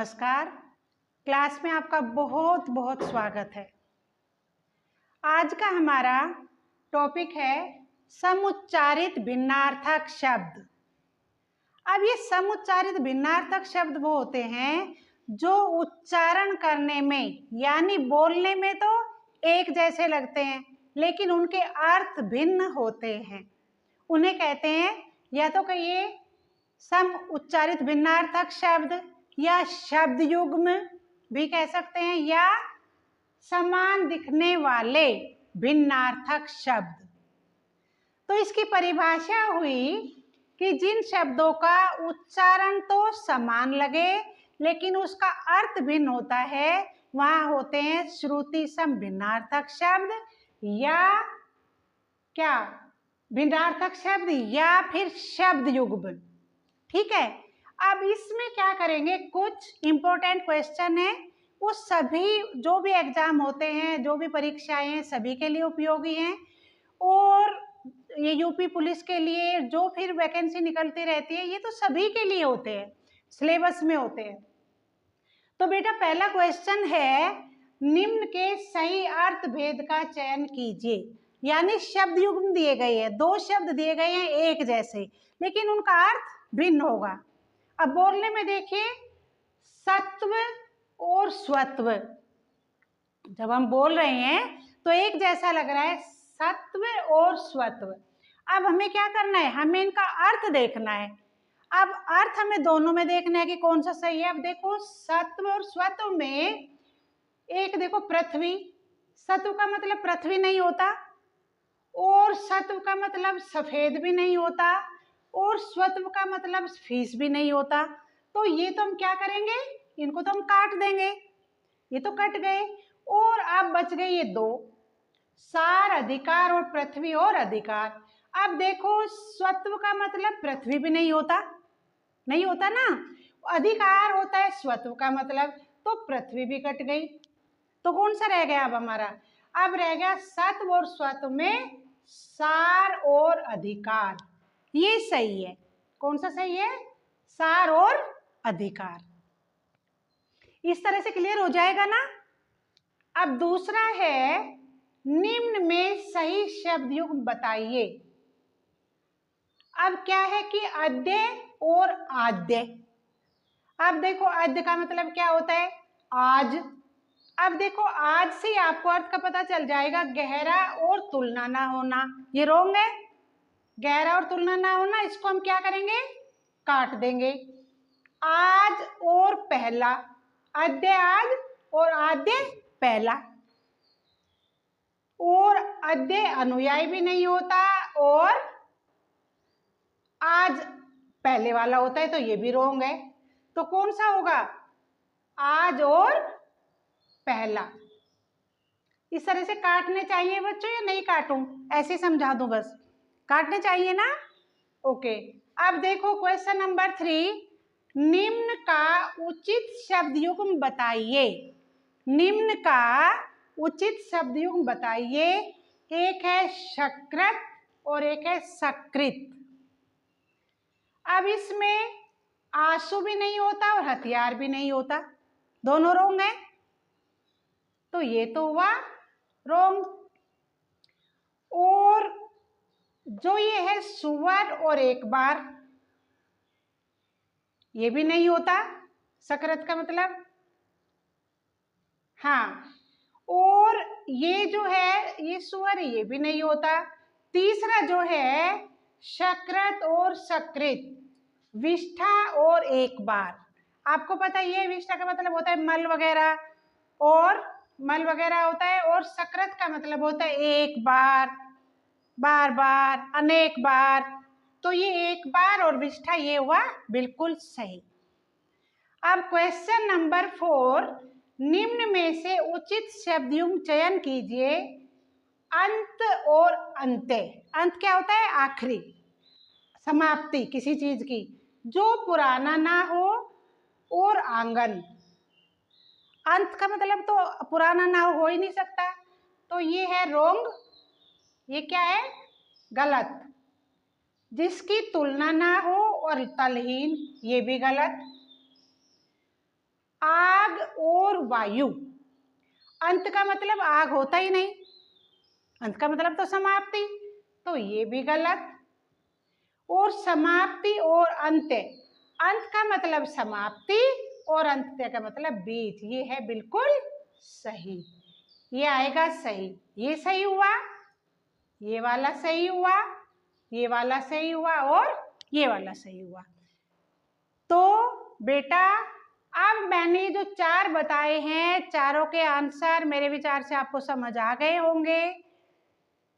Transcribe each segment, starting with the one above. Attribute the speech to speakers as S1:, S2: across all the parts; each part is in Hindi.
S1: नमस्कार। क्लास में आपका बहुत बहुत स्वागत है। आज का हमारा टॉपिक है समुच्चारित भिन्नार्थक शब्द। अब ये समुच्चारित भिन्नार्थक शब्द वो होते हैं जो उच्चारण करने में यानी बोलने में तो एक जैसे लगते हैं लेकिन उनके अर्थ भिन्न होते हैं। उन्हें कहते हैं या तो कहिए सम उच्चारित भिन्नार्थक शब्द या शब्द युग्म भी कह सकते हैं या समान दिखने वाले भिन्नार्थक शब्द। तो इसकी परिभाषा हुई कि जिन शब्दों का उच्चारण तो समान लगे लेकिन उसका अर्थ भिन्न होता है वहाँ होते हैं श्रुति सम भिन्नार्थक शब्द या क्या भिन्नार्थक शब्द या फिर शब्द युग्म। ठीक है, अब इसमें क्या करेंगे, कुछ इंपॉर्टेंट क्वेश्चन है, वो सभी जो भी एग्जाम होते हैं, जो भी परीक्षाएं हैं, सभी के लिए उपयोगी हैं और ये यूपी पुलिस के लिए जो फिर वैकेंसी निकलती रहती है ये तो सभी के लिए होते हैं, सिलेबस में होते हैं। तो बेटा पहला क्वेश्चन है निम्न के सही अर्थ भेद का चयन कीजिए। यानी शब्द युग्म दिए गए हैं, दो शब्द दिए गए हैं एक जैसे लेकिन उनका अर्थ भिन्न होगा। अब बोलने में देखिए सत्व और स्वत्व, जब हम बोल रहे हैं तो एक जैसा लग रहा है सत्व और स्वत्व। अब हमें क्या करना है, हमें इनका अर्थ देखना है। अब अर्थ हमें दोनों में देखना है कि कौन सा सही है। अब देखो सत्व और स्वत्व में एक देखो पृथ्वी, सत्व का मतलब पृथ्वी नहीं होता और सत्व का मतलब सफेद भी नहीं होता और स्वत्व का मतलब फीस भी नहीं होता। तो ये तो हम क्या करेंगे, इनको तो हम काट देंगे, ये तो कट गए और अब बच गए ये दो, सार अधिकार और पृथ्वी और अधिकार। अब देखो स्वत्व का मतलब पृथ्वी भी नहीं होता, नहीं होता ना, अधिकार होता है स्वत्व का मतलब, तो पृथ्वी भी कट गई। तो कौन सा रह गया अब हमारा, अब रह गया सत्व और स्वत्व में सार और अधिकार। ये सही है, कौन सा सही है, सार और अधिकार। इस तरह से क्लियर हो जाएगा ना। अब दूसरा है निम्न में सही शब्द युग्म बताइए। अब क्या है कि अद्य और आद्य। अब देखो अद्य का मतलब क्या होता है, आज। अब देखो आज से आपको अर्थ का पता चल जाएगा, गहरा और तुलना ना होना, ये रॉन्ग है। गहरा और तुलना ना होना, इसको हम क्या करेंगे, काट देंगे। आज और पहला, अद्य आज और आद्य पहला, और अद्य अनुयायी भी नहीं होता और आज पहले वाला होता है, तो ये भी रॉन्ग है। तो कौन सा होगा, आज और पहला। इस तरह से काटने चाहिए बच्चों या नहीं काटूं, ऐसे समझा दूं बस, काटने चाहिए ना। ओके, अब देखो क्वेश्चन नंबर 3, निम्न का उचित शब्द युग्म बताइए। निम्न का उचित शब्द युग्म बताइए। एक है सकृत और एक है सकृत। अब इसमें आंसू भी नहीं होता और हथियार भी नहीं होता, दोनों रॉन्ग है, तो ये तो हुआ रॉन्ग। और जो ये है सुवर और एक बार, ये भी नहीं होता, सकृत का मतलब, हाँ। और ये जो है ये सुवर, ये भी नहीं होता। तीसरा जो है सकृत और सकृत, विष्ठा और एक बार। आपको पता है विष्ठा का मतलब होता है मल वगैरह, और मल वगैरह होता है, और सकृत का मतलब होता है एक बार, बार बार, अनेक बार। तो ये एक बार और विष्ठा ये हुआ बिल्कुल सही। अब क्वेश्चन नंबर 4, निम्न में से उचित शब्द युग्म चयन कीजिए। अंत और अंत्य। अंत क्या होता है, आखिरी, समाप्ति किसी चीज की, जो पुराना ना हो, और आंगन। अंत का मतलब तो पुराना ना हो ही नहीं सकता, तो ये है रॉन्ग, ये क्या है, गलत। जिसकी तुलना ना हो और तलहीन, ये भी गलत। आग और वायु। अंत का मतलब आग होता ही नहीं, अंत का मतलब तो समाप्ति, तो ये भी गलत। और समाप्ति और अंत्य, अंत का मतलब समाप्ति और अंत्य का मतलब बीच, ये है बिल्कुल सही, ये आएगा सही। ये सही हुआ, ये वाला सही हुआ, ये वाला सही हुआ और ये वाला सही हुआ। तो बेटा अब मैंने जो 4 बताए हैं, चारों के आंसर मेरे विचार से आपको समझ आ गए होंगे।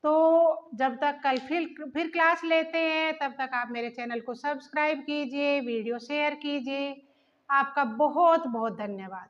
S1: तो जब तक कल फिर क्लास लेते हैं, तब तक आप मेरे चैनल को सब्सक्राइब कीजिए, वीडियो शेयर कीजिए। आपका बहुत बहुत धन्यवाद।